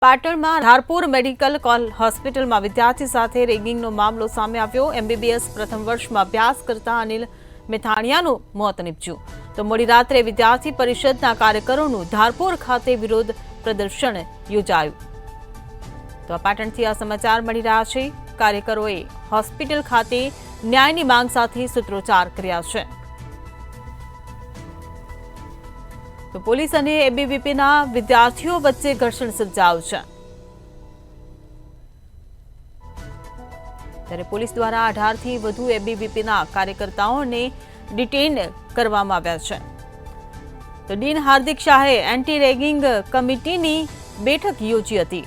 પાટણમાં ધારપુર મેડિકલ હોસ્પિટલમાં વિદ્યાર્થી સાથે રેગિંગનો મામલો સામે આવ્યો। MBBS પ્રથમ વર્ષમાં અભ્યાસ કરતા અનિલ મેથાણિયાનું મોત નીપજ્યું। તો મોડી રાત્રે વિદ્યાર્થી પરિષદના કાર્યકરોનું ધારપુર ખાતે વિરોધ પ્રદર્શન યોજાયું। તો પાટણથી આ સમાચાર મળી રહ્યા છે। કાર્યકરોએ હોસ્પિટલ ખાતે ન્યાયની માંગ સાથે સૂત્રોચ્ચાર કર્યા છે। તો પોલીસ અને એબીવીપીના વિદ્યાર્થીઓ વચ્ચે ઘર્ષણ સર્જાયું છે। ત્યારે પોલીસ દ્વારા 18થી વધુ એબીવીપીના કાર્યકર્તાઓને ડિટેન કરવામાં આવ્યા છે। તો ડીન હાર્દિક શાહે એન્ટી રેગિંગ કમિટીની બેઠક યોજી હતી।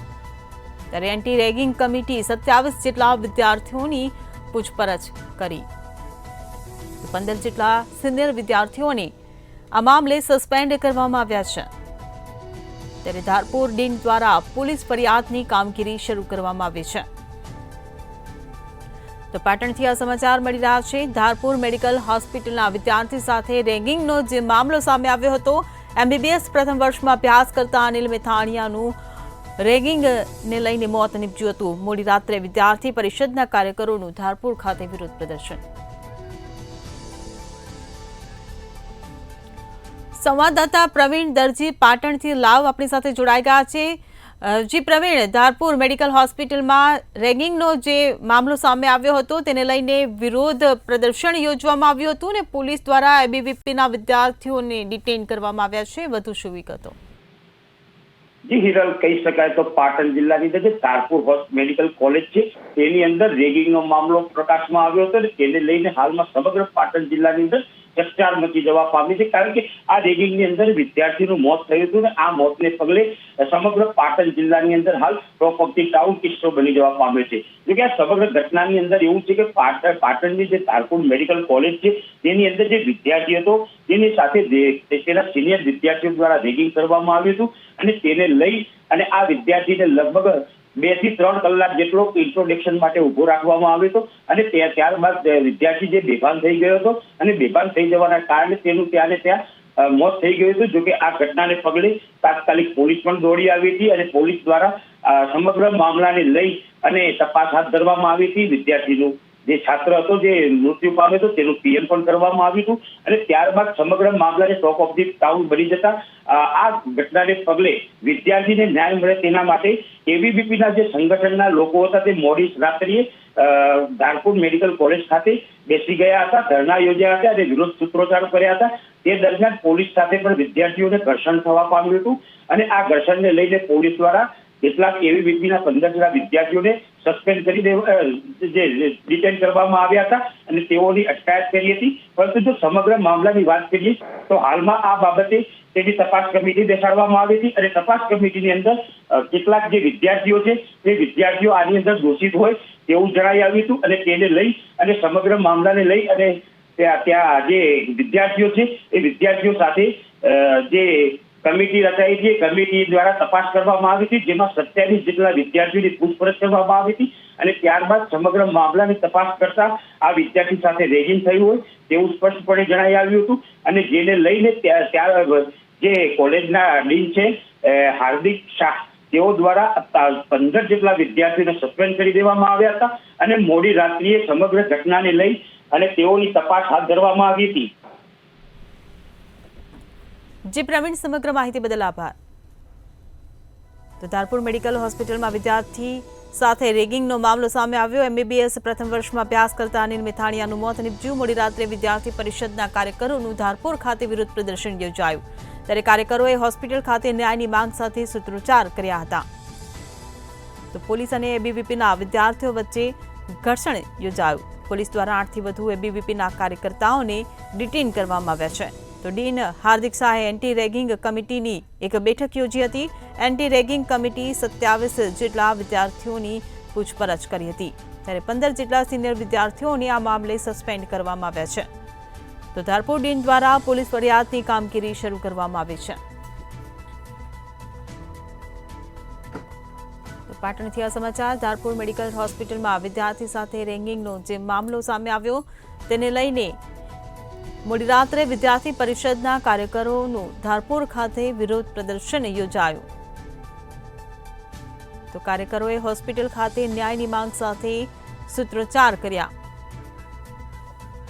ત્યારે એન્ટી રેગિંગ કમિટી 27 જેટલા વિદ્યાર્થીઓની પૂછપરછ કરી। 15 જેટલા સિનિયર વિદ્યાર્થીઓને આ મામલે સસ્પેન્ડ કરવામાં આવ્યા છે। ત્યારે ધારપુર ડીન દ્વારા પોલીસ ફરિયાદની કામગીરી શરૂ કરવામાં આવી છે। તો પાટણથી આ સમાચાર મળી રહ્યા છે। ધારપુર મેડિકલ હોસ્પિટલના વિદ્યાર્થી સાથે રેગિંગનો જે મામલો સામે આવ્યો હતો। MBBS પ્રથમ વર્ષમાં અભ્યાસ કરતા અનિલ મેથાણિયાનું રેગિંગને લઈને મોત નીપજ્યું હતું। મોડી રાત્રે વિદ્યાર્થી પરિષદના કાર્યકરોનું ધારપુર ખાતે વિરોધ પ્રદર્શન। संवाददाता प्रवीण दर्जी पाटण थी लाइव अपनी साथे जोड़ाई गया छे। जी प्रवीण, धारपुर मेडिकल होस्पिटल में रेगिंग नो जे मामलो सामे आव्यो हतो तेने लईने विरोध प्रदर्शन योजवामां आव्युं हतुं ने पोलीस द्वारा एबीवीपी ना विद्यार्थीओने डिटेन करवामां आव्या छे। वधु शुं विगतो? जी हिरल कही शकाय तो पाटण जिल्लानी अंदर धारपुर मेडिकल कॉलेज है तेनी अंदर रेगिंग नो मामलो प्रकाश में आव्यो हतो। तेने लईने हालमां समग्र पाटण जिल्लानी अंदर चकचार मची जवा पामी है, कारण के आ रेगिंग ની અંદર વિદ્યાર્થીનું મોત થયું હતું ને આ મોતને પગલે સમગ્ર પાટણ જિલ્લાની અંદર હાલ ટોપ ઓફ ધી ટાઉન કિસ્સો બની જવા પામ્યો છે। જો કે આ સમગ્ર ઘટનાની અંદર એવું છે કે પાટણની જે ધારપુર મેડિકલ કોલેજ છે તેની અંદર જે વિદ્યાર્થી હતો તેની સાથે તેના સિનિયર વિદ્યાર્થીઓ દ્વારા રેગિંગ કરવામાં આવ્યું હતું અને તેને લઈ અને આ વિદ્યાર્થીને લગભગ 2 થી 3 કલાક જેટલો ઇન્ટ્રોડક્શન માટે ઉભો રાખવામાં આવ્યો હતો અને ત્યારબાદ વિદ્યાર્થી જે બેભાન થઈ ગયો હતો અને બેભાન થઈ જવાના કારણે તેનું ત્યાં મોત થઈ ગયું હતું। જો કે આ ઘટનાને પગલે તાત્કાલિક પોલીસ પણ દોડી આવી હતી અને પોલીસ દ્વારા સમગ્ર મામલાને લઈ અને તપાસ હાથ ધરવામાં આવી હતી। વિદ્યાર્થીનું જે છાત્ર હતો જે મૃત્યુ પામ્યો હતો તેનું પીએમ પણ કરવામાં આવ્યું હતું અને ત્યારબાદ સમગ્ર મામલાને ટોપ ઓફ ધી ટાઉન બની જતા આ ઘટનાને પગલે વિદ્યાર્થીને ન્યાય મળે તેના માટે એબીવીપીના જે સંગઠનના લોકો હતા તે મોડી રાત્રિએ ધારપુર મેડિકલ કોલેજ ખાતે બેસી ગયા હતા, ધરણા યોજ્યા હતા અને વિરોધ સૂત્રોચ્ચાર કર્યા હતા। તે દરમિયાન પોલીસ સાથે પણ વિદ્યાર્થીઓને ઘર્ષણ થવા પામ્યું હતું અને આ ઘર્ષણને લઈને પોલીસ દ્વારા કેટલાક એબીવીપીના 15 જેટલા વિદ્યાર્થીઓને સસ્પેન્ડ કરી ડિટેન કરવામાં આવ્યા હતા અને તેઓની અટકાયત કરી હતી। પરંતુ જો સમગ્ર મામલાની વાત કરીએ તો હાલમાં આ બાબતે તેની તપાસ કમિટી બેસાડવામાં આવી હતી અને તપાસ કમિટીની અંદર કેટલાક જે વિદ્યાર્થીઓ છે તે વિદ્યાર્થીઓ આની અંદર દોષિત હોય તેવું જણાઈ આવ્યું હતું અને તેને લઈ અને સમગ્ર મામલાને લઈ અને ત્યાં જે વિદ્યાર્થીઓ છે એ વિદ્યાર્થીઓ સાથે જે કમિટી રચાઈ હતી કમિટી દ્વારા તપાસ કરવામાં આવી હતી, જેમાં 27 જેટલા વિદ્યાર્થીઓની પૂછપરછ કરવામાં આવી હતી અને ત્યારબાદ સમગ્ર મામલાની તપાસ કરતા આ વિદ્યાર્થી સાથે રેગિંગ થયું હોય તેવું સ્પષ્ટપણે જણાઈ આવ્યું હતું અને જેને લઈને જે કોલેજના ડીન છે હાર્દિક શાહ તેઓ દ્વારા 15 જેટલા વિદ્યાર્થીઓને સસ્પેન્ડ કરી દેવામાં આવ્યા હતા અને મોડી રાત્રિએ સમગ્ર ઘટનાને લઈ અને તેઓની તપાસ હાથ ધરવામાં આવી હતી। जी प्रवीण, समग्र माहिती बदल आभार। तो धारपुर मेडिकल होस्पिटल में विद्यार्थी साथे रेगिंगनो मामलो सामे आव्यो। MBBS प्रथम वर्ष में अभ्यास करता अनिल मेथाणियानुं मोत निपज्युं। मोडी रात्रे विद्यार्थी परिषदना कार्यकरोनुं धारपुर खाते विरोध प्रदर्शन योजायुं। त्यारे कार्यकरोए होस्पिटल खाते न्यायनी मांग साथे सूत्रोच्चार कर्या हता। तो पोलीस अने एबीवीपीना विद्यार्थीओ वच्चे घर्षण योजायुं। पोलीस द्वारा 8 थी वधु एबीवीपीना कार्यकर्ताओने डिटेन करवामां आव्या छे। तो डीन हार्दिक शाहे एंटी रेगिंग कमिटीनी एक बैठक योजी हती। एंटी रेगिंग कमिटी 27 जेटला विद्यार्थीओनी पूछपरछ करी हती। त्यारे 15 जेटला सीनियर विद्यार्थीओने आ मामले सस्पेन्ड करवामां आव्या छे। तो धारपुर डीन द्वारा पोलीस फरियादनी कामगीरी शरू करवामां आवी छे। तो पाटणथी आ समाचार। धारपुर मेडिकल होस्पिटलमां विद्यार्थी साथे रेगिंगनो जे मामलो सामे आव्यो तेने लईने મોડી રાત્રે વિદ્યાર્થી પરિષદના કાર્યકરોનું ધારપુર ખાતે વિરોધ પ્રદર્શન યોજાયું। તો કાર્યકરોએ હોસ્પિટલ ખાતે ન્યાયની માંગ સાથે સૂત્રોચ્ચાર કર્યા।